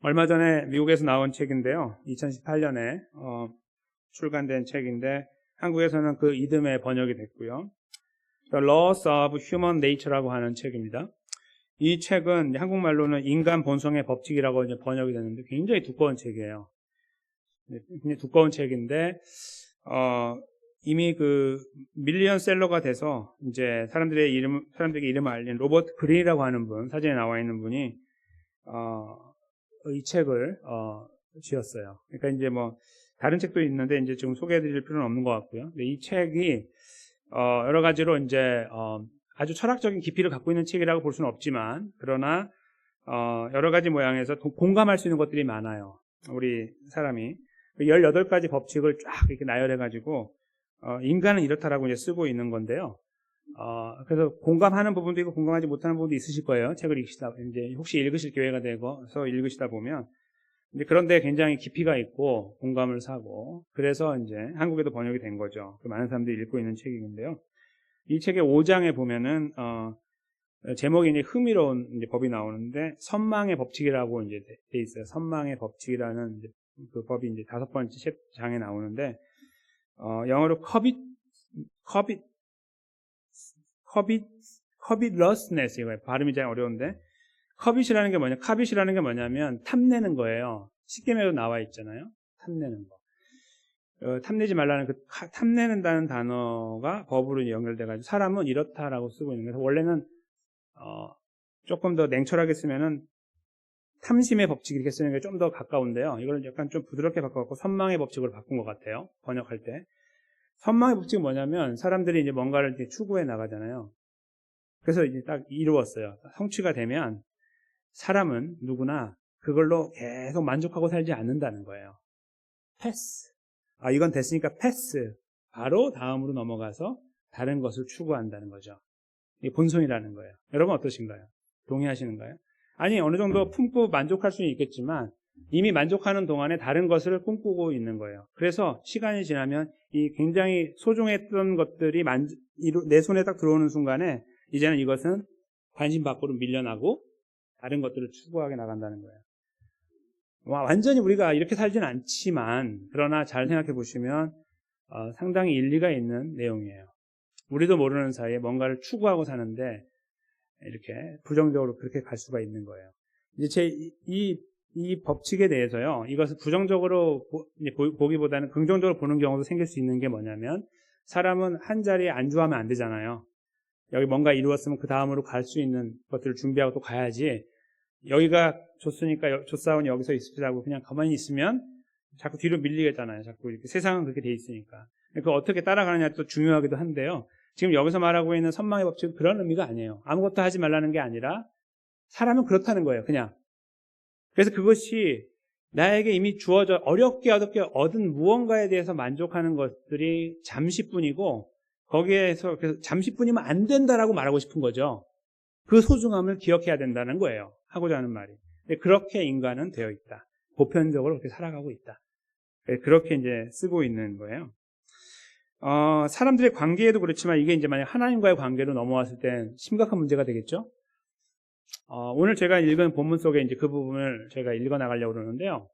얼마 전에 미국에서 나온 책인데요. 2018년에 출간된 책인데 한국에서는 그 이듬해 번역이 됐고요. The Laws of Human Nature라고 하는 책입니다. 이 책은 한국말로는 인간 본성의 법칙이라고 이제 번역이 됐는데 굉장히 두꺼운 책이에요. 굉장히 두꺼운 책인데 이미 그 밀리언셀러가 돼서 이제 사람들에게 이름을 알린 로버트 그린이라고 하는 분, 사진에 나와 있는 분이 이 책을 지었어요. 그러니까 이제 뭐 다른 책도 있는데 이제 지금 소개해드릴 필요는 없는 것 같고요. 근데 이 책이 여러 가지로 이제 아주 철학적인 깊이를 갖고 있는 책이라고 볼 수는 없지만, 그러나 여러 가지 모양에서 공감할 수 있는 것들이 많아요. 우리 사람이 18가지 법칙을 쫙 이렇게 나열해가지고 인간은 이렇다라고 이제 쓰고 있는 건데요. 그래서 공감하는 부분도 있고 공감하지 못하는 부분도 있으실 거예요. 책을 읽으시다 이제 혹시 읽으실 기회가 되고서 읽으시다 보면 이제 그런데 굉장히 깊이가 있고 공감을 사고, 그래서 이제 한국에도 번역이 된 거죠. 많은 사람들이 읽고 있는 책인데요. 이 책의 5장에 보면은 제목이 이제 흥미로운 이제 법이 나오는데 선망의 법칙이라고 이제 돼 있어요. 선망의 법칙이라는 이제 그 법이 이제 5번째 장에 나오는데 영어로 covetlessness, 이거 발음이 잘 어려운데 커빗이라는 게 뭐냐? 카빗이라는 게 뭐냐면 탐내는 거예요. 십계명에도 나와 있잖아요. 탐내는 거. 탐내지 말라는 그 탐내는다는 단어가 법으로 연결돼가지고 사람은 이렇다라고 쓰고 있는 거예요. 원래는 조금 더 냉철하게 쓰면은 탐심의 법칙 이렇게 쓰는 게 좀 더 가까운데요. 이걸 약간 좀 부드럽게 바꿔갖고 선망의 법칙으로 바꾼 것 같아요. 번역할 때. 선망의 법칙은 뭐냐면 사람들이 이제 뭔가를 이렇게 추구해 나가잖아요. 그래서 이제 딱 이루었어요. 성취가 되면 사람은 누구나 그걸로 계속 만족하고 살지 않는다는 거예요. 패스. 이건 됐으니까 패스. 바로 다음으로 넘어가서 다른 것을 추구한다는 거죠. 이게 본성이라는 거예요. 여러분 어떠신가요? 동의하시는가요? 아니, 어느 정도 품고 만족할 수는 있겠지만 이미 만족하는 동안에 다른 것을 꿈꾸고 있는 거예요. 그래서 시간이 지나면 이 굉장히 소중했던 것들이 내 손에 딱 들어오는 순간에 이제는 이것은 관심 밖으로 밀려나고 다른 것들을 추구하게 나간다는 거예요. 완전히 우리가 이렇게 살지는 않지만, 그러나 잘 생각해 보시면 상당히 일리가 있는 내용이에요. 우리도 모르는 사이에 뭔가를 추구하고 사는데 이렇게 부정적으로 그렇게 갈 수가 있는 거예요. 이제 이 법칙에 대해서요, 이것을 부정적으로 보기보다는 긍정적으로 보는 경우도 생길 수 있는 게 뭐냐면, 사람은 한 자리에 안주하면 안 되잖아요. 여기 뭔가 이루었으면 그 다음으로 갈 수 있는 것들을 준비하고 또 가야지, 여기가 좋으니까 좋사오니 여기서 있으라고 그냥 가만히 있으면 자꾸 뒤로 밀리겠잖아요. 자꾸 이렇게 세상은 그렇게 돼 있으니까. 그거 어떻게 따라가느냐 또 중요하기도 한데요. 지금 여기서 말하고 있는 선망의 법칙은 그런 의미가 아니에요. 아무것도 하지 말라는 게 아니라 사람은 그렇다는 거예요. 그냥. 그래서 그것이 나에게 이미 주어져 어렵게 얻은 무언가에 대해서 만족하는 것들이 잠시뿐이고, 거기에서 그래서 잠시뿐이면 안 된다라고 말하고 싶은 거죠. 그 소중함을 기억해야 된다는 거예요. 하고자 하는 말이. 그렇게 인간은 되어 있다. 보편적으로 그렇게 살아가고 있다. 그렇게 이제 쓰고 있는 거예요. 사람들의 관계에도 그렇지만 이게 이제 만약 하나님과의 관계로 넘어왔을 땐 심각한 문제가 되겠죠. 오늘 제가 읽은 본문 속에 이제 그 부분을 제가 읽어 나가려고 그러는데요.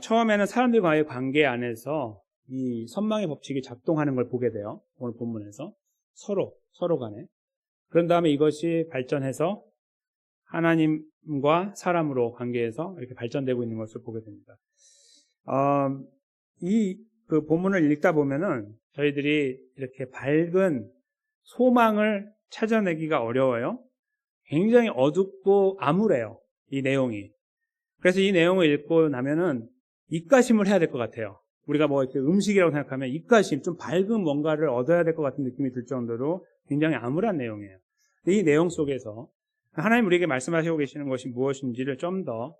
처음에는 사람들과의 관계 안에서 이 선망의 법칙이 작동하는 걸 보게 돼요. 오늘 본문에서 서로 간에. 그런 다음에 이것이 발전해서 하나님과 사람으로 관계에서 이렇게 발전되고 있는 것을 보게 됩니다. 그 본문을 읽다 보면은 저희들이 이렇게 밝은 소망을 찾아내기가 어려워요. 굉장히 어둡고 암울해요, 이 내용이. 그래서 이 내용을 읽고 나면은 입가심을 해야 될 것 같아요. 우리가 뭐 이렇게 음식이라고 생각하면 입가심, 좀 밝은 뭔가를 얻어야 될 것 같은 느낌이 들 정도로 굉장히 암울한 내용이에요. 이 내용 속에서 하나님 우리에게 말씀하시고 계시는 것이 무엇인지를 좀 더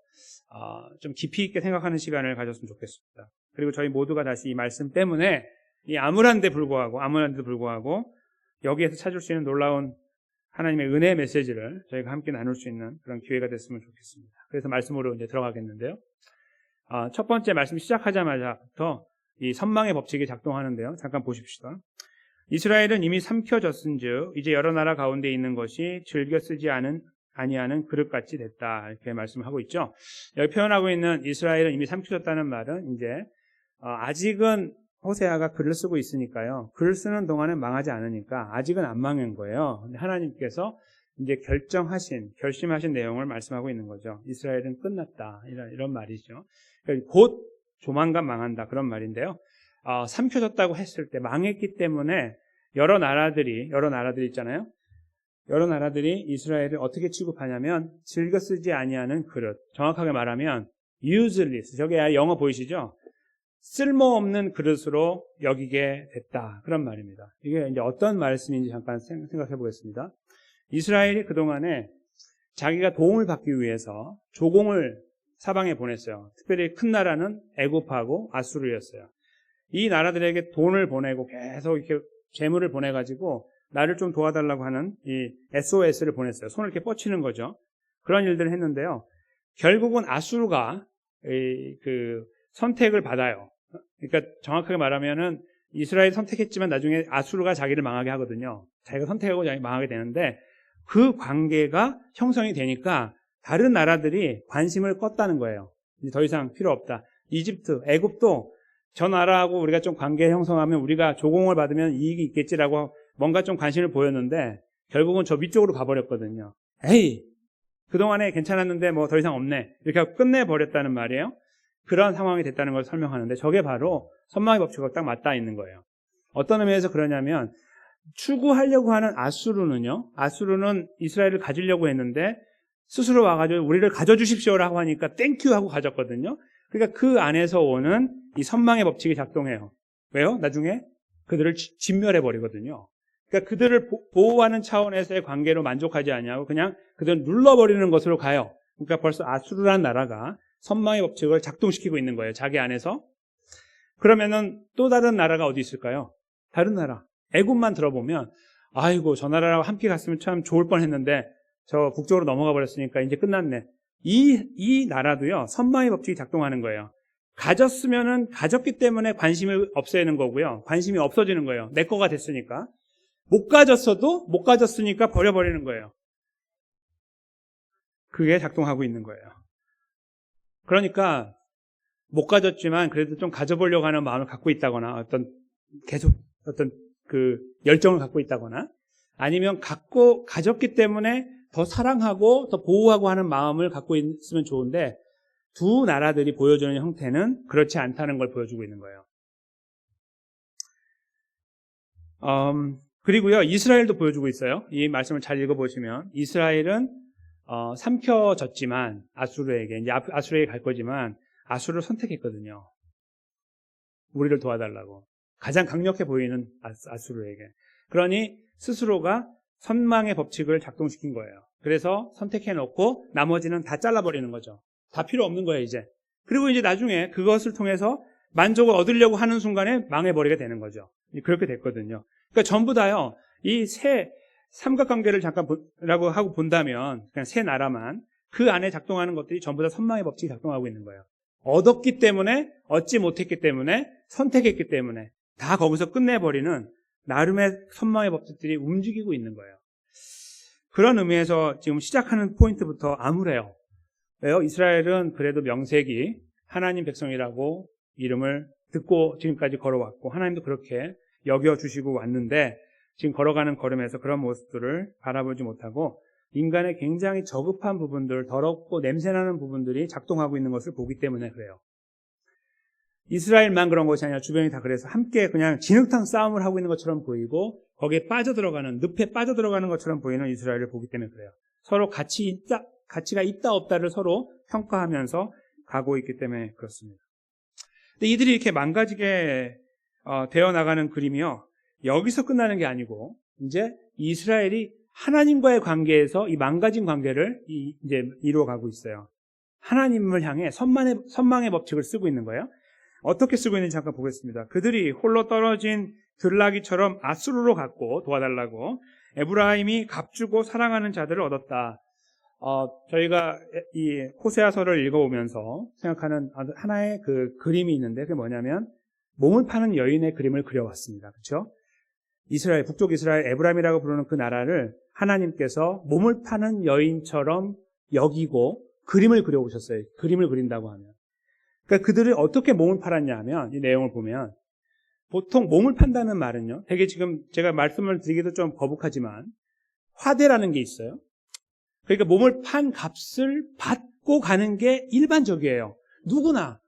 좀 깊이 있게 생각하는 시간을 가졌으면 좋겠습니다. 그리고 저희 모두가 다시 이 말씀 때문에 이 암울한데도 불구하고 여기에서 찾을 수 있는 놀라운 하나님의 은혜의 메시지를 저희가 함께 나눌 수 있는 그런 기회가 됐으면 좋겠습니다. 그래서 말씀으로 이제 들어가겠는데요. 첫 번째 말씀 시작하자마자부터 이 선망의 법칙이 작동하는데요. 잠깐 보십시다. 이스라엘은 이미 삼켜졌은즉 이제 여러 나라 가운데 있는 것이 즐겨 쓰지 않은 아니하는 그릇같이 됐다. 이렇게 말씀을 하고 있죠. 여기 표현하고 있는 이스라엘은 이미 삼켜졌다는 말은 이제 아직은 호세아가 글을 쓰고 있으니까요. 글을 쓰는 동안은 망하지 않으니까 아직은 안 망한 거예요. 근데 하나님께서 이제 결심하신 내용을 말씀하고 있는 거죠. 이스라엘은 끝났다. 이런 말이죠. 그러니까 곧 조만간 망한다. 그런 말인데요. 삼켜졌다고 했을 때 망했기 때문에 여러 나라들이 있잖아요. 여러 나라들이 이스라엘을 어떻게 취급하냐면 즐겨 쓰지 아니하는 그릇. 정확하게 말하면 useless. 저게 영어 보이시죠? 쓸모없는 그릇으로 여기게 됐다. 그런 말입니다. 이게 이제 어떤 말씀인지 잠깐 생각해 보겠습니다. 이스라엘이 그동안에 자기가 도움을 받기 위해서 조공을 사방에 보냈어요. 특별히 큰 나라는 애굽하고 아수르였어요. 이 나라들에게 돈을 보내고 계속 이렇게 재물을 보내가지고 나를 좀 도와달라고 하는 이 SOS를 보냈어요. 손을 이렇게 뻗치는 거죠. 그런 일들을 했는데요. 결국은 아수르가 그 선택을 받아요. 그러니까 정확하게 말하면은 이스라엘 선택했지만 나중에 아수르가 자기를 망하게 하거든요. 자기가 선택하고 자기가 망하게 되는데 그 관계가 형성이 되니까 다른 나라들이 관심을 껐다는 거예요. 이제 더 이상 필요 없다. 이집트, 애굽도 저 나라하고 우리가 좀 관계 형성하면 우리가 조공을 받으면 이익이 있겠지라고 뭔가 좀 관심을 보였는데 결국은 저 위쪽으로 가버렸거든요. 에이, 그동안에 괜찮았는데 뭐 더 이상 없네. 이렇게 하고 끝내버렸다는 말이에요. 그런 상황이 됐다는 걸 설명하는데 저게 바로 선망의 법칙과 딱 맞닿아 있는 거예요. 어떤 의미에서 그러냐면 추구하려고 하는 아수르는 이스라엘을 가지려고 했는데 스스로 와가지고 우리를 가져주십시오라고 하니까 땡큐 하고 가졌거든요. 그러니까 그 안에서 오는 이 선망의 법칙이 작동해요. 왜요? 나중에 그들을 진멸해버리거든요. 그러니까 그들을 보호하는 차원에서의 관계로 만족하지 않냐고 그냥 그들을 눌러버리는 것으로 가요. 그러니까 벌써 아수르라는 나라가 선망의 법칙을 작동시키고 있는 거예요. 자기 안에서. 그러면은 또 다른 나라가 어디 있을까요? 다른 나라. 애굽만 들어보면 아이고 저 나라랑 함께 갔으면 참 좋을 뻔했는데 저 북쪽으로 넘어가 버렸으니까 이제 끝났네. 이 나라도요. 선망의 법칙이 작동하는 거예요. 가졌으면은 가졌기 때문에 관심을 없애는 거고요. 관심이 없어지는 거예요. 내 거가 됐으니까. 못 가졌으니까 버려버리는 거예요. 그게 작동하고 있는 거예요. 그러니까 못 가졌지만 그래도 좀 가져보려고 하는 마음을 갖고 있다거나 어떤 그 열정을 갖고 있다거나 아니면 가졌기 때문에 더 사랑하고 더 보호하고 하는 마음을 갖고 있으면 좋은데 두 나라들이 보여주는 형태는 그렇지 않다는 걸 보여주고 있는 거예요. 그리고요, 이스라엘도 보여주고 있어요. 이 말씀을 잘 읽어보시면 이스라엘은 삼켜졌지만 아수르에게 이제 아수르에게 갈 거지만 아수르를 선택했거든요. 우리를 도와달라고. 가장 강력해 보이는 아수르에게. 그러니 스스로가 선망의 법칙을 작동시킨 거예요. 그래서 선택해놓고 나머지는 다 잘라버리는 거죠. 다 필요 없는 거예요, 이제. 그리고 이제 나중에 그것을 통해서 만족을 얻으려고 하는 순간에 망해버리게 되는 거죠. 그렇게 됐거든요. 그러니까 전부 다요, 이 세 삼각관계를 잠깐라고 하고 본다면, 그냥 세 나라만, 그 안에 작동하는 것들이 전부 다 선망의 법칙이 작동하고 있는 거예요. 얻었기 때문에, 얻지 못했기 때문에, 선택했기 때문에, 다 거기서 끝내버리는 나름의 선망의 법칙들이 움직이고 있는 거예요. 그런 의미에서 지금 시작하는 포인트부터 암울해요. 왜요? 이스라엘은 그래도 명색이 하나님 백성이라고 이름을 듣고 지금까지 걸어왔고 하나님도 그렇게 여겨주시고 왔는데 지금 걸어가는 걸음에서 그런 모습들을 바라보지 못하고 인간의 굉장히 저급한 부분들, 더럽고 냄새나는 부분들이 작동하고 있는 것을 보기 때문에 그래요. 이스라엘만 그런 것이 아니라 주변이 다 그래서 함께 그냥 진흙탕 싸움을 하고 있는 것처럼 보이고 거기에 빠져들어가는, 늪에 빠져들어가는 것처럼 보이는 이스라엘을 보기 때문에 그래요. 서로 가치가 있다 없다를 서로 평가하면서 가고 있기 때문에 그렇습니다. 근데 이들이 이렇게 망가지게 되어 나가는 그림이요. 여기서 끝나는 게 아니고 이제 이스라엘이 하나님과의 관계에서 이 망가진 관계를 이제 이루어가고 있어요. 하나님을 향해 선망의 법칙을 쓰고 있는 거예요. 어떻게 쓰고 있는지 잠깐 보겠습니다. 그들이 홀로 떨어진 들나귀처럼 아수르로 갔고 도와달라고 에브라임이 값주고 사랑하는 자들을 얻었다. 저희가 이 호세아서를 읽어오면서 생각하는 하나의 그 그림이 있는데 그게 뭐냐면 몸을 파는 여인의 그림을 그려왔습니다. 그렇죠? 이스라엘, 북쪽 이스라엘 에브라임이라고 부르는 그 나라를 하나님께서 몸을 파는 여인처럼 여기고 그림을 그려오셨어요. 그림을 그린다고 하면. 그러니까 그들이 어떻게 몸을 팔았냐 하면 이 내용을 보면 보통 몸을 판다는 말은요. 되게 지금 제가 말씀을 드리기도 좀 거북하지만 화대라는 게 있어요. 그러니까 몸을 판 값을 받고 가는 게 일반적이에요. 누구나.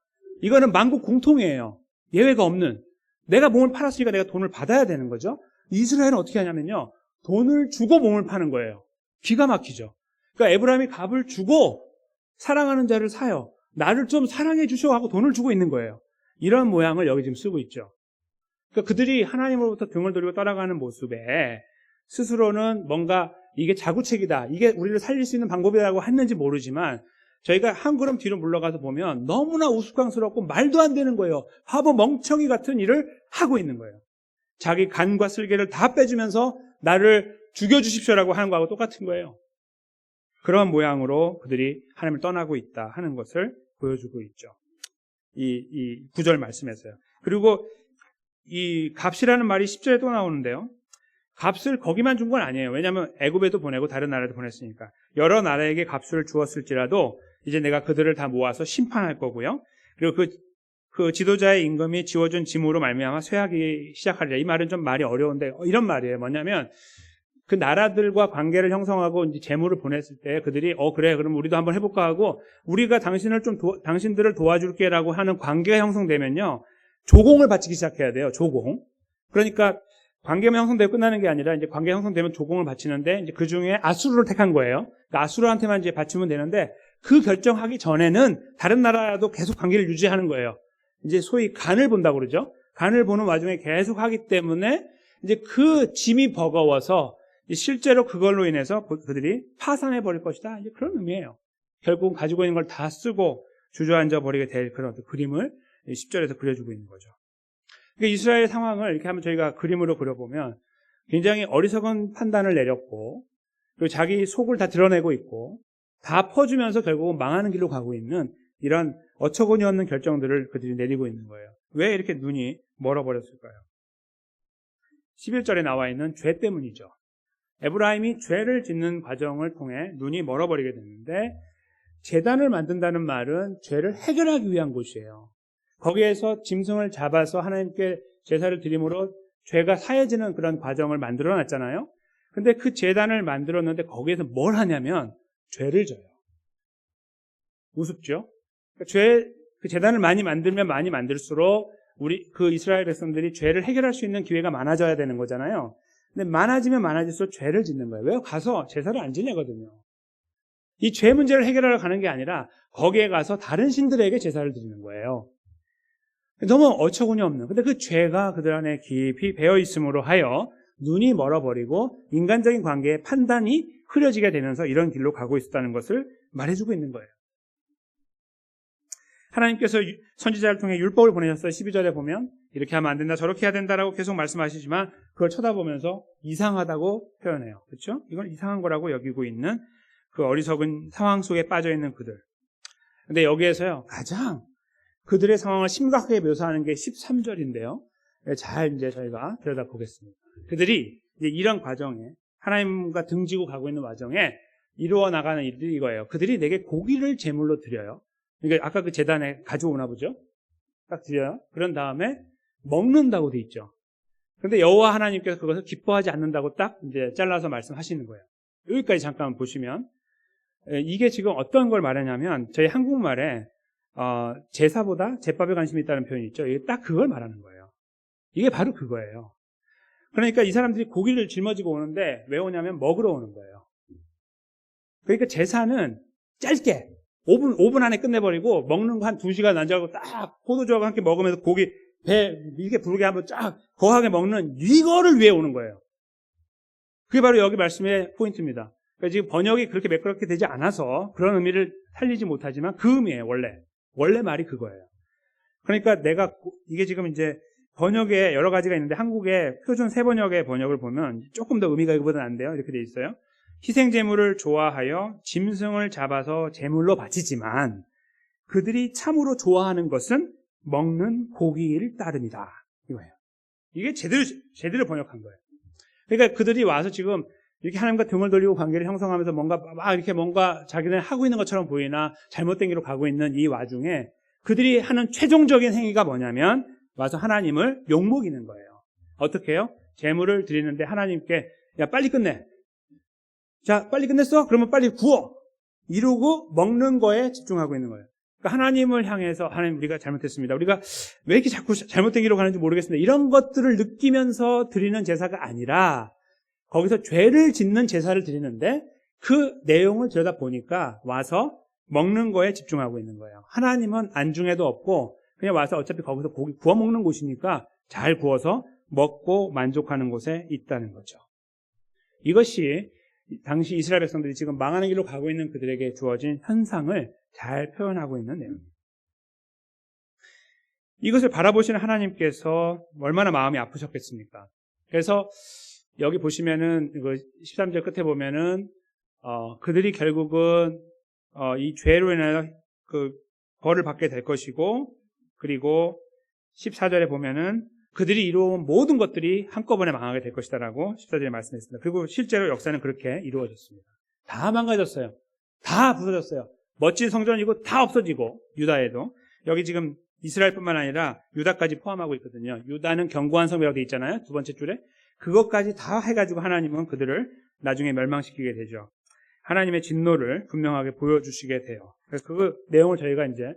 이거는 만국 공통이에요. 예외가 없는. 내가 몸을 팔았으니까 내가 돈을 받아야 되는 거죠. 이스라엘은 어떻게 하냐면요. 돈을 주고 몸을 파는 거예요. 기가 막히죠. 그러니까 에브라임이 값을 주고 사랑하는 자를 사요. 나를 좀 사랑해 주셔 하고 돈을 주고 있는 거예요. 이런 모양을 여기 지금 쓰고 있죠. 그러니까 그들이 하나님으로부터 등을 돌리고 떠나가는 모습에 스스로는 뭔가 이게 자구책이다. 이게 우리를 살릴 수 있는 방법이라고 했는지 모르지만 저희가 한 걸음 뒤로 물러가서 보면 너무나 우스꽝스럽고 말도 안 되는 거예요. 바보 멍청이 같은 일을 하고 있는 거예요. 자기 간과 슬개를 다 빼주면서 나를 죽여주십시오라고 하는 거하고 똑같은 거예요. 그런 모양으로 그들이 하나님을 떠나고 있다 하는 것을 보여주고 있죠. 이 9절 말씀에서요. 그리고 이 값이라는 말이 10절에 또 나오는데요. 값을 거기만 준 건 아니에요. 왜냐하면 애굽에도 보내고 다른 나라에도 보냈으니까. 여러 나라에게 값을 주었을지라도 이제 내가 그들을 다 모아서 심판할 거고요. 그리고 그 지도자의 임금이 지워준 짐으로 말미암아 쇠하기 시작하리라. 이 말은 좀 말이 어려운데 이런 말이에요. 뭐냐면 그 나라들과 관계를 형성하고 이제 재물을 보냈을 때 그들이 그래 그럼 우리도 한번 해볼까 하고 우리가 당신들을 도와줄게라고 하는 관계가 형성되면요 조공을 바치기 시작해야 돼요. 조공. 그러니까 관계만 형성되고 끝나는 게 아니라 이제 관계 형성되면 조공을 바치는데 이제 그 중에 아수르를 택한 거예요. 그러니까 아수르한테만 이제 바치면 되는데 그 결정하기 전에는 다른 나라도 계속 관계를 유지하는 거예요. 이제 소위 간을 본다고 그러죠. 간을 보는 와중에 계속 하기 때문에 이제 그 짐이 버거워서 실제로 그걸로 인해서 그들이 파산해 버릴 것이다. 이제 그런 의미예요. 결국은 가지고 있는 걸 다 쓰고 주저앉아 버리게 될 그런 그림을 10절에서 그려주고 있는 거죠. 그러니까 이스라엘 상황을 이렇게 한번 저희가 그림으로 그려보면 굉장히 어리석은 판단을 내렸고 그리고 자기 속을 다 드러내고 있고 다 퍼주면서 결국은 망하는 길로 가고 있는 이런 어처구니 없는 결정들을 그들이 내리고 있는 거예요. 왜 이렇게 눈이 멀어버렸을까요? 11절에 나와 있는 죄 때문이죠. 에브라임이 죄를 짓는 과정을 통해 눈이 멀어버리게 됐는데 제단을 만든다는 말은 죄를 해결하기 위한 곳이에요. 거기에서 짐승을 잡아서 하나님께 제사를 드림으로 죄가 사해지는 그런 과정을 만들어 놨잖아요. 근데 그 제단을 만들었는데 거기에서 뭘 하냐면 죄를 져요. 우습죠? 그러니까 그 제단을 많이 만들면 많이 만들수록 그 이스라엘 백성들이 죄를 해결할 수 있는 기회가 많아져야 되는 거잖아요. 근데 많아지면 많아질수록 죄를 짓는 거예요. 왜? 가서 제사를 안 지내거든요. 이 죄 문제를 해결하러 가는 게 아니라 거기에 가서 다른 신들에게 제사를 드리는 거예요. 너무 어처구니 없는. 근데 그 죄가 그들 안에 깊이 배어 있음으로 하여 눈이 멀어버리고 인간적인 관계의 판단이 흐려지게 되면서 이런 길로 가고 있었다는 것을 말해주고 있는 거예요. 하나님께서 선지자를 통해 율법을 보내셨어요. 12절에 보면 이렇게 하면 안 된다, 저렇게 해야 된다라고 계속 말씀하시지만 그걸 쳐다보면서 이상하다고 표현해요. 그렇죠? 이건 이상한 거라고 여기고 있는 그 어리석은 상황 속에 빠져 있는 그들. 근데 여기에서요 가장 그들의 상황을 심각하게 묘사하는 게 13절인데요. 잘 이제 저희가 들여다보겠습니다. 그들이 이제 이런 과정에 하나님과 등지고 가고 있는 과정에 이루어 나가는 일들이 이거예요. 그들이 내게 고기를 제물로 드려요. 그러니까 아까 그 제단에 가져오나 보죠. 딱 드려요. 그런 다음에 먹는다고 돼 있죠. 그런데 여호와 하나님께서 그것을 기뻐하지 않는다고 딱 이제 잘라서 말씀하시는 거예요. 여기까지 잠깐 보시면 이게 지금 어떤 걸 말하냐면 저희 한국말에 제사보다 제밥에 관심이 있다는 표현이 있죠. 이게 딱 그걸 말하는 거예요. 이게 바로 그거예요. 그러니까 이 사람들이 고기를 짊어지고 오는데 왜 오냐면 먹으러 오는 거예요. 그러니까 제사는 짧게 5분 안에 끝내버리고 먹는 거 한 2시간 앉아서 딱 포도주하고 함께 먹으면서 고기 배 이렇게 부르게 한번 쫙 거하게 먹는 이거를 위해 오는 거예요. 그게 바로 여기 말씀의 포인트입니다. 그러니까 지금 번역이 그렇게 매끄럽게 되지 않아서 그런 의미를 살리지 못하지만 그 의미예요. 원래 말이 그거예요. 그러니까 이게 지금 이제 번역에 여러 가지가 있는데 한국의 표준 새번역의 번역을 보면 조금 더 의미가 이거보다는 안 돼요. 이렇게 돼 있어요. 희생제물을 좋아하여 짐승을 잡아서 제물로 바치지만 그들이 참으로 좋아하는 것은 먹는 고기를 따릅니다. 이거예요. 이게 제대로 번역한 거예요. 그러니까 그들이 와서 지금 이렇게 하나님과 등을 돌리고 관계를 형성하면서 뭔가 자기네 하고 있는 것처럼 보이나 잘못된 길로 가고 있는 이 와중에 그들이 하는 최종적인 행위가 뭐냐면 와서 하나님을 욕먹이는 거예요. 어떻게 해요? 제물을 드리는데 하나님께 야 빨리 끝내. 자 빨리 끝냈어? 그러면 빨리 구워. 이러고 먹는 거에 집중하고 있는 거예요. 그러니까 하나님을 향해서 하나님 우리가 잘못했습니다. 우리가 왜 이렇게 자꾸 잘못된 길로 가는지 모르겠습니다. 이런 것들을 느끼면서 드리는 제사가 아니라 거기서 죄를 짓는 제사를 드리는데 그 내용을 들여다보니까 와서 먹는 거에 집중하고 있는 거예요. 하나님은 안중에도 없고 그냥 와서 어차피 거기서 고기 구워 먹는 곳이니까 잘 구워서 먹고 만족하는 곳에 있다는 거죠. 이것이 당시 이스라엘 백성들이 지금 망하는 길로 가고 있는 그들에게 주어진 현상을 잘 표현하고 있는 내용입니다. 이것을 바라보시는 하나님께서 얼마나 마음이 아프셨겠습니까? 그래서 여기 보시면은 13절 끝에 보면은 그들이 결국은 이 죄로 인하여 그 벌을 받게 될 것이고 그리고 14절에 보면은 그들이 이루어온 모든 것들이 한꺼번에 망하게 될 것이다라고 14절에 말씀했습니다. 그리고 실제로 역사는 그렇게 이루어졌습니다. 다 망가졌어요. 다 부서졌어요. 멋진 성전이고 다 없어지고 유다에도 여기 지금 이스라엘뿐만 아니라 유다까지 포함하고 있거든요. 유다는 견고한 성이라고 되어 있잖아요. 두 번째 줄에 그것까지 다 해가지고 하나님은 그들을 나중에 멸망시키게 되죠. 하나님의 진노를 분명하게 보여주시게 돼요. 그래서 그 내용을 저희가 이제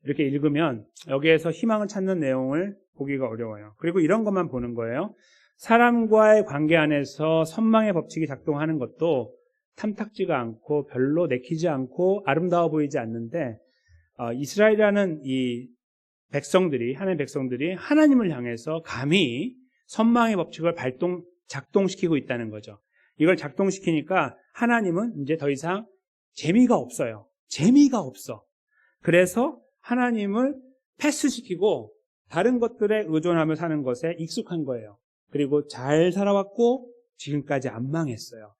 이렇게 읽으면 여기에서 희망을 찾는 내용을 보기가 어려워요. 그리고 이런 것만 보는 거예요. 사람과의 관계 안에서 선망의 법칙이 작동하는 것도 탐탁지가 않고 별로 내키지 않고 아름다워 보이지 않는데 이스라엘이라는 이 백성들이 하나님의 백성들이 하나님을 향해서 감히 선망의 법칙을 작동시키고 있다는 거죠. 이걸 작동시키니까 하나님은 이제 더 이상 재미가 없어요. 재미가 없어. 그래서 하나님을 패스시키고 다른 것들에 의존하며 사는 것에 익숙한 거예요. 그리고 잘 살아왔고 지금까지 안 망했어요.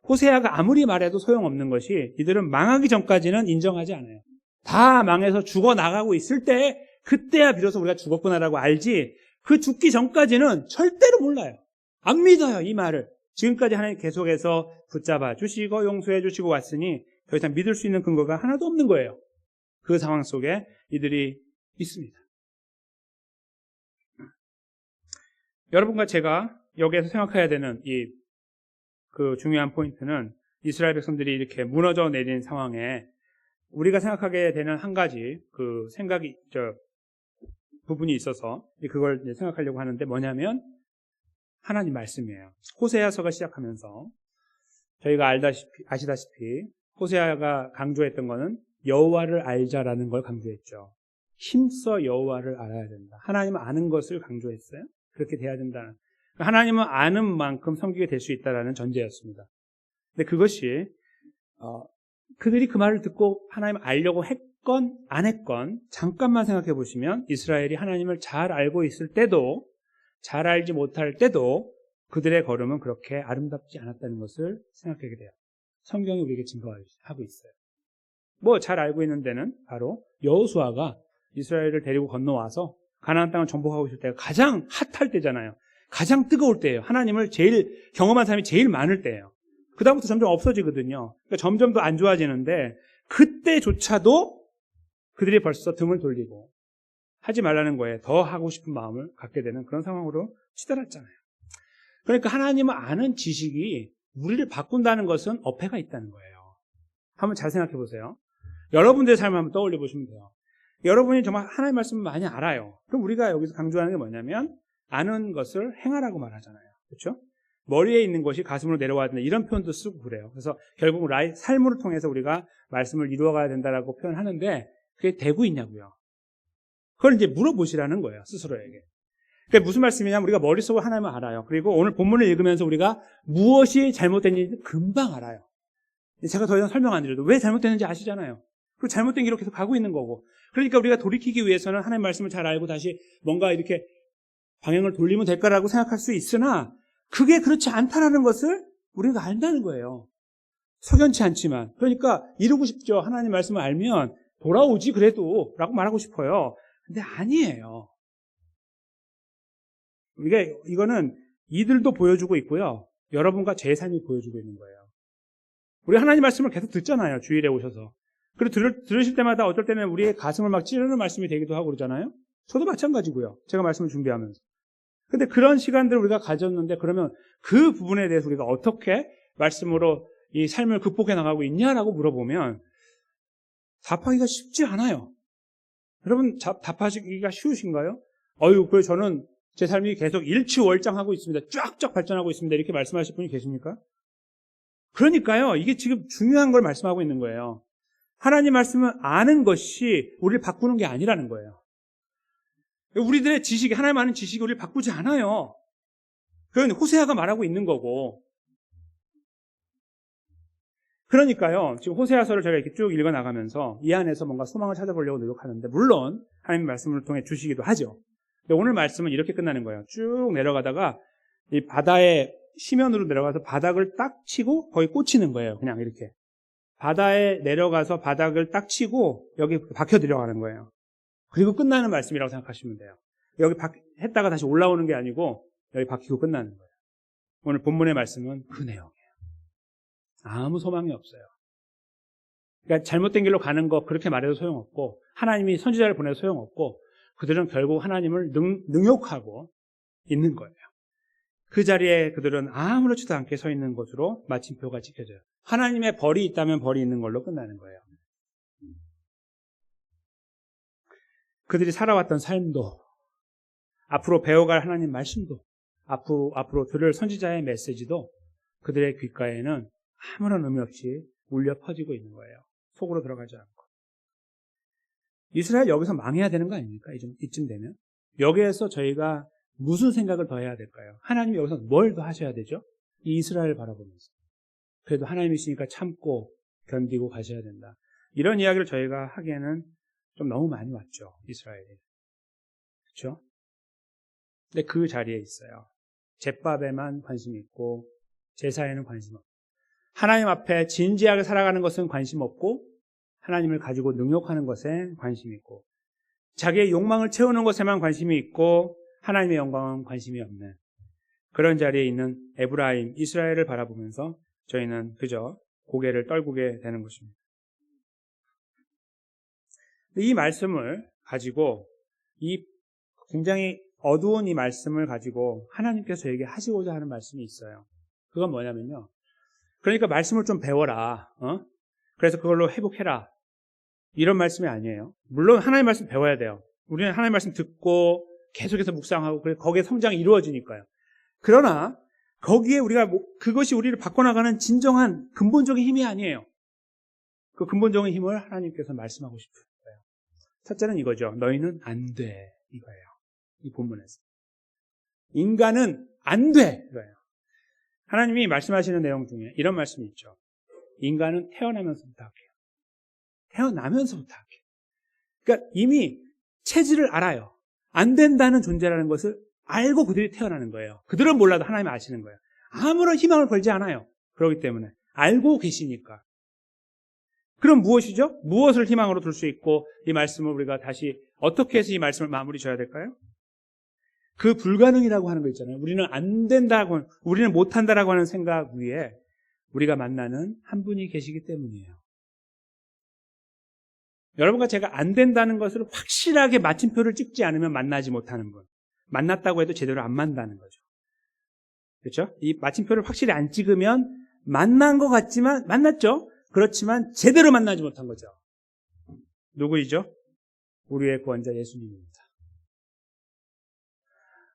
호세아가 아무리 말해도 소용없는 것이 이들은 망하기 전까지는 인정하지 않아요. 다 망해서 죽어나가고 있을 때 그때야 비로소 우리가 죽었구나라고 알지 그 죽기 전까지는 절대로 몰라요. 안 믿어요, 이 말을. 지금까지 하나님 계속해서 붙잡아 주시고 용서해 주시고 왔으니 더 이상 믿을 수 있는 근거가 하나도 없는 거예요. 그 상황 속에 이들이 있습니다. 여러분과 제가 여기에서 생각해야 되는 그 중요한 포인트는 이스라엘 백성들이 이렇게 무너져 내린 상황에 우리가 생각하게 되는 한 가지 그 부분이 있어서 그걸 이제 생각하려고 하는데 뭐냐면 하나님 말씀이에요. 호세아서가 시작하면서 저희가 아시다시피 호세아가 강조했던 거는 여호와를 알자라는 걸 강조했죠. 힘써 여호와를 알아야 된다. 하나님은 아는 것을 강조했어요. 그렇게 돼야 된다는. 하나님은 아는 만큼 섬기게 될 수 있다라는 전제였습니다. 근데 그것이 그들이 그 말을 듣고 하나님을 알려고 했건 안 했건 잠깐만 생각해 보시면 이스라엘이 하나님을 잘 알고 있을 때도 잘 알지 못할 때도 그들의 걸음은 그렇게 아름답지 않았다는 것을 생각하게 돼요. 성경이 우리에게 증거하고 있어요. 뭐 잘 알고 있는 데는 바로 여호수아가 이스라엘을 데리고 건너와서 가나안 땅을 정복하고 있을 때가 가장 핫할 때잖아요. 가장 뜨거울 때예요. 하나님을 제일 경험한 사람이 제일 많을 때예요. 그 다음부터 점점 없어지거든요. 그러니까 점점 더 안 좋아지는데 그때조차도 그들이 벌써 등을 돌리고 하지 말라는 거에 더 하고 싶은 마음을 갖게 되는 그런 상황으로 치달았잖아요. 그러니까 하나님을 아는 지식이 우리를 바꾼다는 것은 어폐가 있다는 거예요. 한번 잘 생각해 보세요. 여러분들의 삶을 한번 떠올려 보시면 돼요. 여러분이 정말 하나님의 말씀을 많이 알아요. 그럼 우리가 여기서 강조하는 게 뭐냐면 아는 것을 행하라고 말하잖아요. 그렇죠? 머리에 있는 것이 가슴으로 내려와야 된다. 이런 표현도 쓰고 그래요. 그래서 결국 삶을 통해서 우리가 말씀을 이루어가야 된다라고 표현하는데 그게 되고 있냐고요. 그걸 이제 물어보시라는 거예요. 스스로에게. 그게 무슨 말씀이냐면 우리가 머릿속으로 하나님을 알아요. 그리고 오늘 본문을 읽으면서 우리가 무엇이 잘못됐는지 금방 알아요. 제가 더 이상 설명 안 드려도 왜 잘못됐는지 아시잖아요. 그리고 잘못된 길로 계속 가고 있는 거고. 그러니까 우리가 돌이키기 위해서는 하나님의 말씀을 잘 알고 다시 뭔가 이렇게 방향을 돌리면 될 거라고 생각할 수 있으나 그게 그렇지 않다라는 것을 우리가 안다는 거예요. 석연치 않지만. 그러니까 이루고 싶죠. 하나님 말씀을 알면 돌아오지 그래도 라고 말하고 싶어요. 근데 아니에요. 이거는 이들도 보여주고 있고요. 여러분과 제 삶이 보여주고 있는 거예요. 우리 하나님 말씀을 계속 듣잖아요. 주일에 오셔서. 그리고 들으실 때마다 어떨 때는 우리의 가슴을 막 찌르는 말씀이 되기도 하고 그러잖아요. 저도 마찬가지고요. 제가 말씀을 준비하면서. 근데 그런 시간들을 우리가 가졌는데 그러면 그 부분에 대해서 우리가 어떻게 말씀으로 이 삶을 극복해 나가고 있냐라고 물어보면 답하기가 쉽지 않아요. 여러분 답하시기가 쉬우신가요? 그래서 저는 제 삶이 계속 일취월장하고 있습니다. 쫙쫙 발전하고 있습니다. 이렇게 말씀하실 분이 계십니까? 그러니까요. 이게 지금 중요한 걸 말씀하고 있는 거예요. 하나님 말씀을 아는 것이 우리를 바꾸는 게 아니라는 거예요. 우리들의 지식이, 하나님 아는 지식이 우리를 바꾸지 않아요. 그건 호세아가 말하고 있는 거고. 그러니까요. 지금 호세아서를 제가 이렇게 쭉 읽어나가면서 이 안에서 뭔가 소망을 찾아보려고 노력하는데 물론 하나님의 말씀을 통해 주시기도 하죠. 근데 오늘 말씀은 이렇게 끝나는 거예요. 쭉 내려가다가 이 바다의 시면으로 내려가서 바닥을 딱 치고 거기 꽂히는 거예요. 그냥 이렇게. 바다에 내려가서 바닥을 딱 치고 여기 박혀 들어가는 거예요. 그리고 끝나는 말씀이라고 생각하시면 돼요. 여기 했다가 다시 올라오는 게 아니고 여기 박히고 끝나는 거예요. 오늘 본문의 말씀은 그 내용이에요. 아무 소망이 없어요. 그러니까 잘못된 길로 가는 거 그렇게 말해도 소용없고 하나님이 선지자를 보내도 소용없고 그들은 결국 하나님을 능욕하고 있는 거예요. 그 자리에 그들은 아무렇지도 않게 서 있는 것으로 마침표가 찍혀져요. 하나님의 벌이 있다면 벌이 있는 걸로 끝나는 거예요. 그들이 살아왔던 삶도 앞으로 배워갈 하나님 말씀도 앞으로 들을 선지자의 메시지도 그들의 귓가에는 아무런 의미 없이 울려 퍼지고 있는 거예요. 속으로 들어가지 않고. 이스라엘 여기서 망해야 되는 거 아닙니까? 이쯤 되면. 여기에서 저희가 무슨 생각을 더 해야 될까요? 하나님이 여기서 뭘 더 하셔야 되죠? 이 이스라엘을 바라보면서. 그래도 하나님이시니까 참고 견디고 가셔야 된다. 이런 이야기를 저희가 하기에는 좀 너무 많이 왔죠. 이스라엘이. 그렇죠? 근데 그 자리에 있어요. 제밥에만 관심이 있고 제사에는 관심 없고 하나님 앞에 진지하게 살아가는 것은 관심 없고 하나님을 가지고 능욕하는 것에 관심이 있고 자기의 욕망을 채우는 것에만 관심이 있고 하나님의 영광은 관심이 없는 그런 자리에 있는 에브라임, 이스라엘을 바라보면서 저희는 그저 고개를 떨구게 되는 것입니다. 이 말씀을 가지고 이 굉장히 어두운 이 말씀을 가지고 하나님께서 저에게 하시고자 하는 말씀이 있어요. 그건 뭐냐면요. 그러니까 말씀을 좀 배워라. 그래서 그걸로 회복해라. 이런 말씀이 아니에요. 물론 하나님 말씀 배워야 돼요. 우리는 하나님 말씀 듣고 계속해서 묵상하고 거기에 성장이 이루어지니까요. 그러나 거기에 그것이 우리를 바꿔나가는 진정한 근본적인 힘이 아니에요. 그 근본적인 힘을 하나님께서 말씀하고 싶은 거예요. 첫째는 이거죠. 너희는 안 돼. 이거예요. 이 본문에서. 인간은 안 돼. 이거예요. 하나님이 말씀하시는 내용 중에 이런 말씀이 있죠. 인간은 태어나면서부터 할게요. 태어나면서부터 할게요. 그러니까 이미 체질을 알아요. 안 된다는 존재라는 것을 알고 그들이 태어나는 거예요. 그들은 몰라도 하나님이 아시는 거예요. 아무런 희망을 걸지 않아요. 그렇기 때문에 알고 계시니까. 그럼 무엇이죠? 무엇을 희망으로 둘 수 있고 이 말씀을 우리가 다시 어떻게 해서 이 말씀을 마무리 져야 될까요? 그 불가능이라고 하는 거 있잖아요. 우리는 안 된다고, 우리는 못한다라고 하는 생각 위에 우리가 만나는 한 분이 계시기 때문이에요. 여러분과 제가 안 된다는 것을 확실하게 마침표를 찍지 않으면 만나지 못하는 분. 만났다고 해도 제대로 안 만나는 거죠. 그렇죠? 이 마침표를 확실히 안 찍으면 만난 것 같지만 만났죠? 그렇지만 제대로 만나지 못한 거죠. 누구이죠? 우리의 구원자 예수님입니다.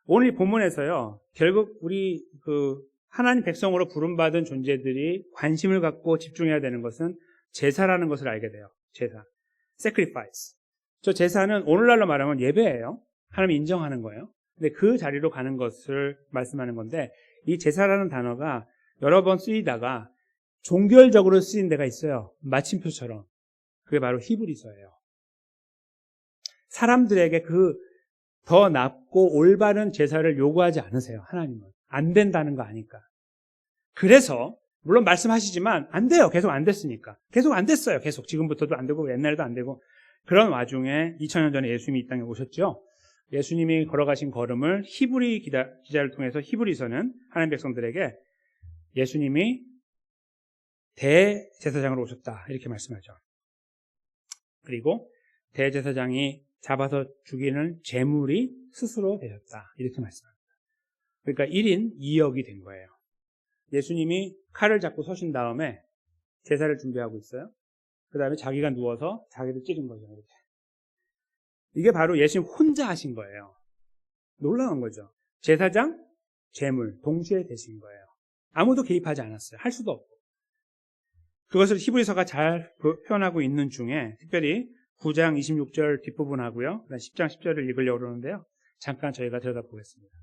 오늘 이 본문에서요, 결국 우리 하나님 백성으로 부름받은 존재들이 관심을 갖고 집중해야 되는 것은 제사라는 것을 알게 돼요. 제사. sacrifice. 저 제사는 오늘날로 말하면 예배예요. 하나님 인정하는 거예요. 근데 그 자리로 가는 것을 말씀하는 건데 이 제사라는 단어가 여러 번 쓰이다가 종결적으로 쓰인 데가 있어요. 마침표처럼. 그게 바로 히브리서예요. 사람들에게 더 낫고 올바른 제사를 요구하지 않으세요. 하나님은. 안 된다는 거 아니까. 그래서 물론 말씀하시지만 안 돼요. 계속 안 됐으니까. 계속 안 됐어요. 계속 지금부터도 안 되고 옛날에도 안 되고. 그런 와중에 2000년 전에 예수님이 이 땅에 오셨죠. 예수님이 걸어가신 걸음을 히브리 기자를 통해서 히브리서는 하나님 백성들에게 예수님이 대제사장으로 오셨다 이렇게 말씀하죠. 그리고 대제사장이 잡아서 죽이는 제물이 스스로 되셨다 이렇게 말씀합니다. 그러니까 1인 2역이 된 거예요. 예수님이 칼을 잡고 서신 다음에 제사를 준비하고 있어요. 그 다음에 자기가 누워서 자기를 찌른 거죠. 이렇게. 이게 바로 예수님 혼자 하신 거예요. 놀라운 거죠. 제사장, 제물 동시에 되신 거예요. 아무도 개입하지 않았어요. 할 수도 없고. 그것을 히브리서가 잘 표현하고 있는 중에 특별히 9장 26절 뒷부분하고요. 그다음 10장 10절을 읽으려고 그러는데요. 잠깐 저희가 들여다보겠습니다.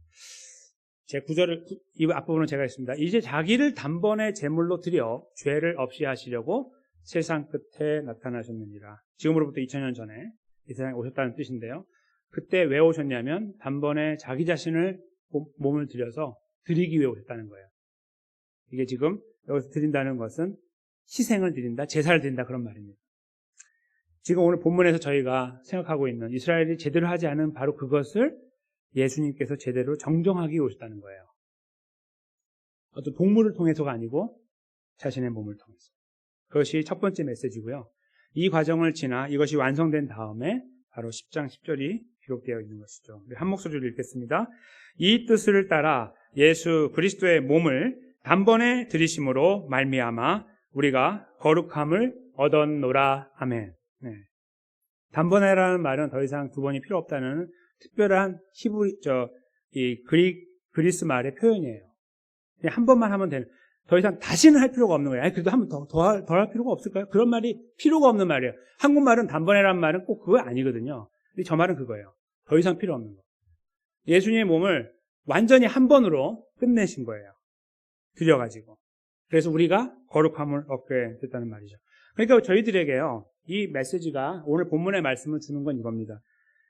제 9절을 이 앞부분은 제가 했습니다. 이제 자기를 단번에 제물로 드려 죄를 없이 하시려고 세상 끝에 나타나셨느니라. 지금으로부터 2000년 전에 이 세상에 오셨다는 뜻인데요. 그때 왜 오셨냐면 단번에 자기 자신을 몸을 들여서 드리기 위해 오셨다는 거예요. 이게 지금 여기서 드린다는 것은 희생을 드린다, 제사를 드린다 그런 말입니다. 지금 오늘 본문에서 저희가 생각하고 있는 이스라엘이 제대로 하지 않은 바로 그것을 예수님께서 제대로 정정하기 오셨다는 거예요. 어떤 동물을 통해서가 아니고 자신의 몸을 통해서. 그것이 첫 번째 메시지고요. 이 과정을 지나 이것이 완성된 다음에 바로 10장 10절이 기록되어 있는 것이죠. 우리 한 목소리로 읽겠습니다. 이 뜻을 따라 예수 그리스도의 몸을 단번에 들이심으로 말미암아 우리가 거룩함을 얻었노라. 아멘. 네. 단번에라는 말은 더 이상 두 번이 필요 없다는 특별한 그리스 말의 표현이에요. 그냥 한 번만 하면 되는. 더 이상 다시는 할 필요가 없는 거예요. 아니, 그래도 한 번 더 할 필요가 없을까요? 그런 말이 필요가 없는 말이에요. 한국말은 단번에라는 말은 꼭 그거 아니거든요. 근데 저 말은 그거예요. 더 이상 필요 없는 거. 예수님의 몸을 완전히 한 번으로 끝내신 거예요. 들여가지고. 그래서 우리가 거룩함을 얻게 됐다는 말이죠. 그러니까 저희들에게요, 이 메시지가 오늘 본문의 말씀을 주는 건 이겁니다.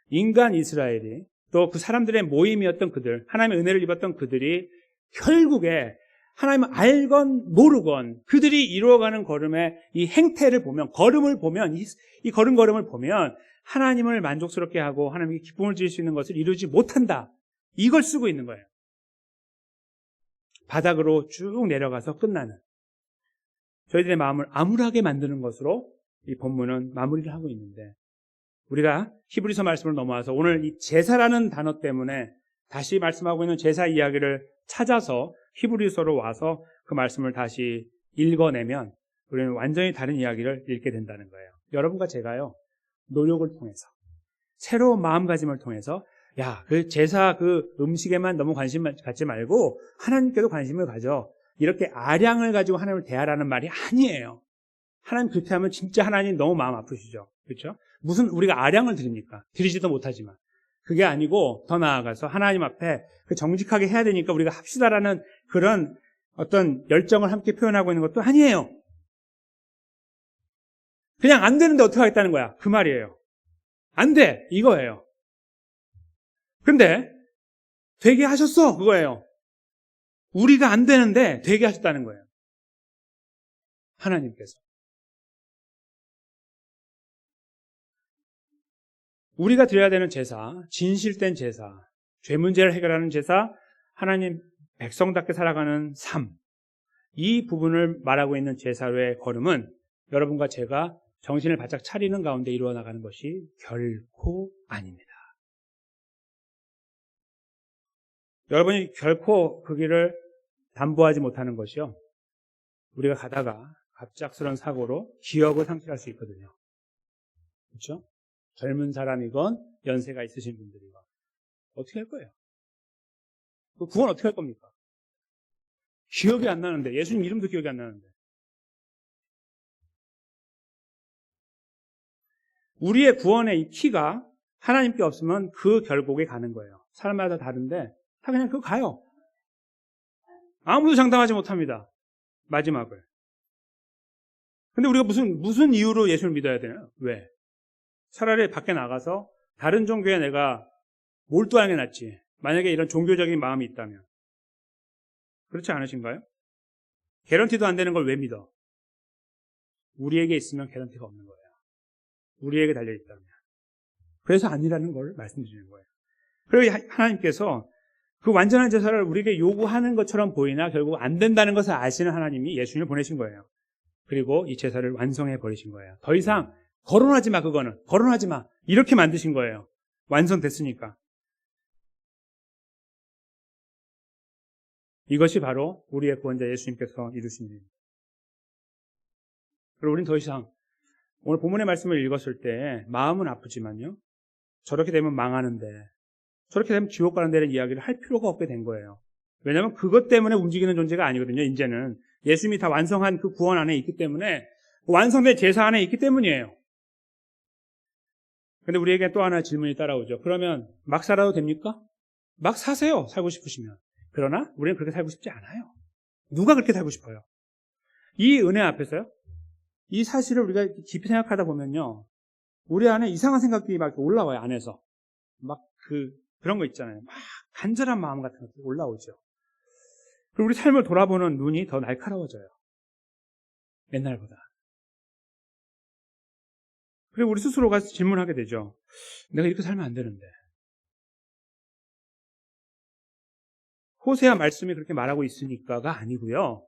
인간 이스라엘이 또 그 사람들의 모임이었던 그들, 하나님의 은혜를 입었던 그들이 결국에 하나님을 알건 모르건 그들이 이루어가는 걸음의 이 행태를 보면, 걸음을 보면, 이 걸음을 보면 하나님을 만족스럽게 하고 하나님께 기쁨을 줄 수 있는 것을 이루지 못한다. 이걸 쓰고 있는 거예요. 바닥으로 쭉 내려가서 끝나는. 저희들의 마음을 암울하게 만드는 것으로 이 본문은 마무리를 하고 있는데, 우리가 히브리서 말씀을 넘어와서 오늘 이 제사라는 단어 때문에 다시 말씀하고 있는 제사 이야기를 찾아서 히브리서로 와서 그 말씀을 다시 읽어내면 우리는 완전히 다른 이야기를 읽게 된다는 거예요. 여러분과 제가요, 노력을 통해서, 새로운 마음가짐을 통해서, 그 제사 그 음식에만 너무 관심 갖지 말고 하나님께도 관심을 가져. 이렇게 아량을 가지고 하나님을 대하라는 말이 아니에요. 하나님 그렇게 하면 진짜 하나님 너무 마음 아프시죠. 그렇죠? 무슨 우리가 아량을 드립니까? 드리지도 못하지만. 그게 아니고 더 나아가서 하나님 앞에 그 정직하게 해야 되니까 우리가 합시다라는 그런 어떤 열정을 함께 표현하고 있는 것도 아니에요. 그냥 안 되는데 어떻게 하겠다는 거야. 그 말이에요. 안 돼. 이거예요. 근데 되게 하셨어. 그거예요. 우리가 안 되는데 되게 하셨다는 거예요. 하나님께서. 우리가 드려야 되는 제사, 진실된 제사, 죄 문제를 해결하는 제사, 하나님 백성답게 살아가는 삶, 이 부분을 말하고 있는 제사로의 걸음은 여러분과 제가 정신을 바짝 차리는 가운데 이루어 나가는 것이 결코 아닙니다. 여러분이 결코 그 길을 담보하지 못하는 것이요, 우리가 가다가 갑작스러운 사고로 기억을 상실할 수 있거든요. 그렇죠? 젊은 사람이건 연세가 있으신 분들이건 어떻게 할 거예요? 그 구원 어떻게 할 겁니까? 기억이 안 나는데, 예수님 이름도 기억이 안 나는데. 우리의 구원의 이 키가 하나님께 없으면 그 결국에 가는 거예요. 사람마다 다른데 다 그냥 그거 가요. 아무도 장담하지 못합니다. 마지막을. 근데 우리가 무슨 이유로 예수를 믿어야 되나요? 왜? 차라리 밖에 나가서 다른 종교에 내가 몰두하는 게 낫지. 만약에 이런 종교적인 마음이 있다면. 그렇지 않으신가요? 개런티도 안 되는 걸 왜 믿어? 우리에게 있으면 개런티가 없는 거예요. 우리에게 달려있다면. 그래서 아니라는 걸 말씀드리는 거예요. 그리고 하나님께서 그 완전한 제사를 우리에게 요구하는 것처럼 보이나 결국 안 된다는 것을 아시는 하나님이 예수님을 보내신 거예요. 그리고 이 제사를 완성해 버리신 거예요. 더 이상 거론하지 마, 그거는. 거론하지 마. 이렇게 만드신 거예요. 완성됐으니까. 이것이 바로 우리의 구원자 예수님께서 이루신 일입니다. 그리고 우리는 더 이상 오늘 본문의 말씀을 읽었을 때 마음은 아프지만요. 저렇게 되면 망하는데, 저렇게 되면 지옥 가는 데는 이야기를 할 필요가 없게 된 거예요. 왜냐하면 그것 때문에 움직이는 존재가 아니거든요. 이제는 예수님이 다 완성한 그 구원 안에 있기 때문에, 완성된 제사 안에 있기 때문이에요. 근데 우리에게 또 하나 질문이 따라오죠. 그러면 막 살아도 됩니까? 막 사세요, 살고 싶으시면. 그러나 우리는 그렇게 살고 싶지 않아요. 누가 그렇게 살고 싶어요? 이 은혜 앞에서요, 이 사실을 우리가 깊이 생각하다 보면요, 우리 안에 이상한 생각들이 막 올라와요. 안에서 막 그런 거 있잖아요. 막 간절한 마음 같은 것들이 올라오죠. 그리고 우리 삶을 돌아보는 눈이 더 날카로워져요. 옛날보다. 그리고 우리 스스로가 질문하게 되죠. 내가 이렇게 살면 안 되는데. 호세아 말씀이 그렇게 말하고 있으니까가 아니고요.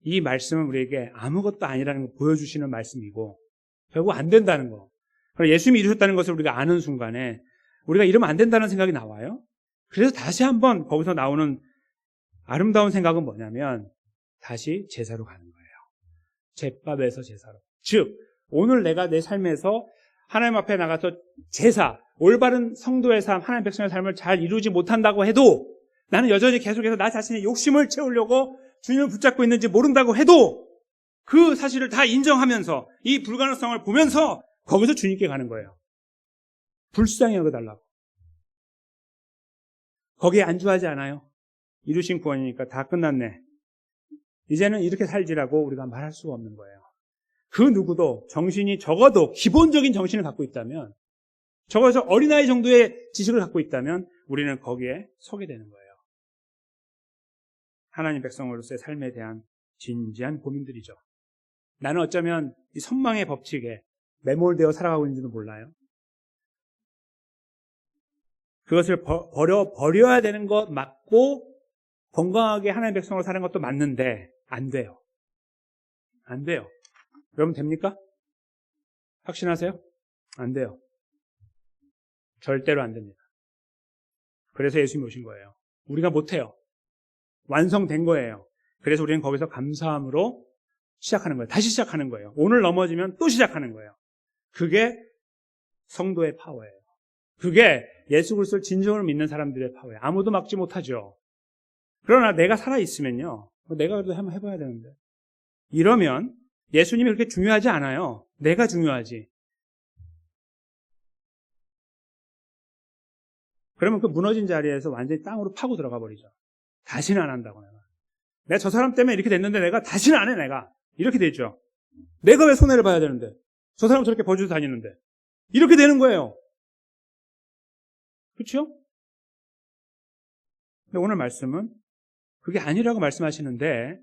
이 말씀은 우리에게 아무것도 아니라는 걸 보여주시는 말씀이고, 결국 안 된다는 거. 예수님이 이루셨다는 것을 우리가 아는 순간에 우리가 이러면 안 된다는 생각이 나와요. 그래서 다시 한번 거기서 나오는 아름다운 생각은 뭐냐면 다시 제사로 가는 거예요. 제밥에서 제사로. 즉 오늘 내가 내 삶에서 하나님 앞에 나가서 제사, 올바른 성도의 삶, 하나님 백성의 삶을 잘 이루지 못한다고 해도, 나는 여전히 계속해서 나 자신의 욕심을 채우려고 주님을 붙잡고 있는지 모른다고 해도 그 사실을 다 인정하면서 이 불가능성을 보면서 거기서 주님께 가는 거예요. 불쌍히 여겨달라고. 거기에 안주하지 않아요. 이루신 구원이니까 다 끝났네. 이제는 이렇게 살지라고 우리가 말할 수가 없는 거예요. 그 누구도 정신이, 적어도 기본적인 정신을 갖고 있다면, 적어서 어린아이 정도의 지식을 갖고 있다면 우리는 거기에 서게 되는 거예요. 하나님 백성으로서의 삶에 대한 진지한 고민들이죠. 나는 어쩌면 이 선망의 법칙에 매몰되어 살아가고 있는지도 몰라요. 그것을 버려야 되는 것 맞고 건강하게 하나님의 백성으로 사는 것도 맞는데 안 돼요. 안 돼요. 여러분 됩니까? 확신하세요? 안 돼요. 절대로 안 됩니다. 그래서 예수님이 오신 거예요. 우리가 못해요. 완성된 거예요. 그래서 우리는 거기서 감사함으로 시작하는 거예요. 다시 시작하는 거예요. 오늘 넘어지면 또 시작하는 거예요. 그게 성도의 파워예요. 그게 예수 그리스도를 진정으로 믿는 사람들의 파워예요. 아무도 막지 못하죠. 그러나 내가 살아있으면요, 내가 그래도 한번 해봐야 되는데, 이러면 예수님이 그렇게 중요하지 않아요. 내가 중요하지. 그러면 그 무너진 자리에서 완전히 땅으로 파고 들어가 버리죠. 다시는 안 한다고. 내가 저 사람 때문에 이렇게 됐는데 내가 다시는 안 해. 내가 이렇게 되죠. 내가 왜 손해를 봐야 되는데, 저 사람 저렇게 버주고 다니는데, 이렇게 되는 거예요. 그렇죠? 근데 오늘 말씀은 그게 아니라고 말씀하시는데,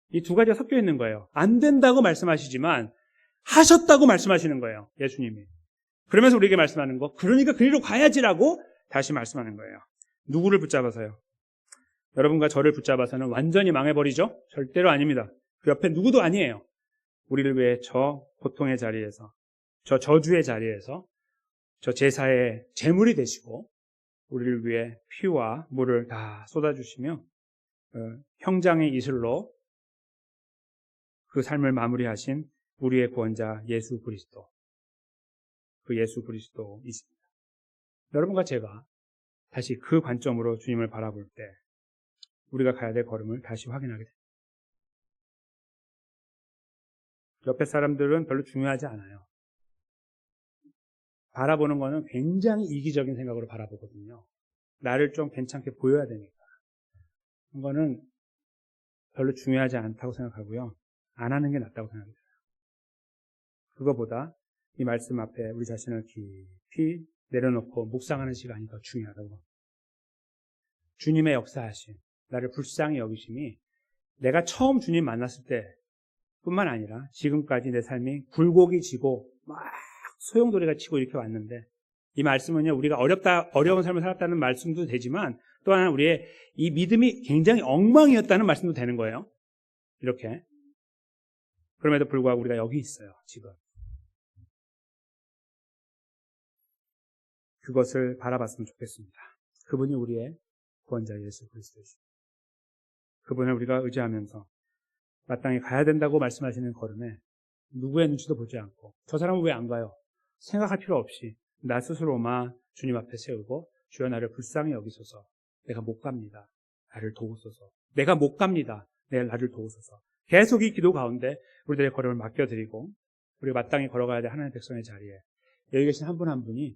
이 두 가지가 섞여 있는 거예요. 안 된다고 말씀하시지만 하셨다고 말씀하시는 거예요. 예수님이. 그러면서 우리에게 말씀하는 거, 그러니까 그리로 가야지라고 다시 말씀하는 거예요. 누구를 붙잡아서요? 여러분과 저를 붙잡아서는 완전히 망해버리죠? 절대로 아닙니다. 그 옆에 누구도 아니에요. 우리를 위해 저 고통의 자리에서, 저 저주의 자리에서, 저 제사의 제물이 되시고 우리를 위해 피와 물을 다 쏟아주시며 형장의 이슬로 그 삶을 마무리하신 우리의 구원자 예수 그리스도, 그 예수 그리스도이십니다. 여러분과 제가 다시 그 관점으로 주님을 바라볼 때 우리가 가야 될 걸음을 다시 확인하게 됩니다. 옆에 사람들은 별로 중요하지 않아요. 바라보는 거는 굉장히 이기적인 생각으로 바라보거든요. 나를 좀 괜찮게 보여야 되니까. 그거는 별로 중요하지 않다고 생각하고요. 안 하는 게 낫다고 생각합니다. 그거보다 이 말씀 앞에 우리 자신을 깊이 내려놓고 묵상하는 시간이 더 중요하다고. 주님의 역사하심, 나를 불쌍히 여기심이 내가 처음 주님 만났을 때 뿐만 아니라 지금까지 내 삶이 굴곡이 지고 막 소용돌이가 치고 이렇게 왔는데, 이 말씀은요, 우리가 어려운 삶을 살았다는 말씀도 되지만 또 하나는 우리의 이 믿음이 굉장히 엉망이었다는 말씀도 되는 거예요. 이렇게. 그럼에도 불구하고 우리가 여기 있어요, 지금. 그것을 바라봤으면 좋겠습니다. 그분이 우리의 구원자 예수 그리스도이십니다. 그분을 우리가 의지하면서 마땅히 가야 된다고 말씀하시는 걸음에 누구의 눈치도 보지 않고 저 사람은 왜 안 가요? 생각할 필요 없이 나 스스로만 주님 앞에 세우고 주여 나를 불쌍히 여기소서. 내가 못 갑니다. 나를 도우소서. 내가 못 갑니다. 나를 도우소서. 계속 이 기도 가운데 우리들의 걸음을 맡겨드리고 우리가 마땅히 걸어가야 될 하나님의 백성의 자리에 여기 계신 한 분 한 분이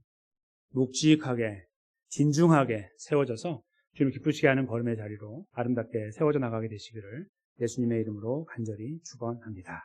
묵직하게 진중하게 세워져서 주님을 기쁘시게 하는 걸음의 자리로 아름답게 세워져 나가게 되시기를 예수님의 이름으로 간절히 축원합니다.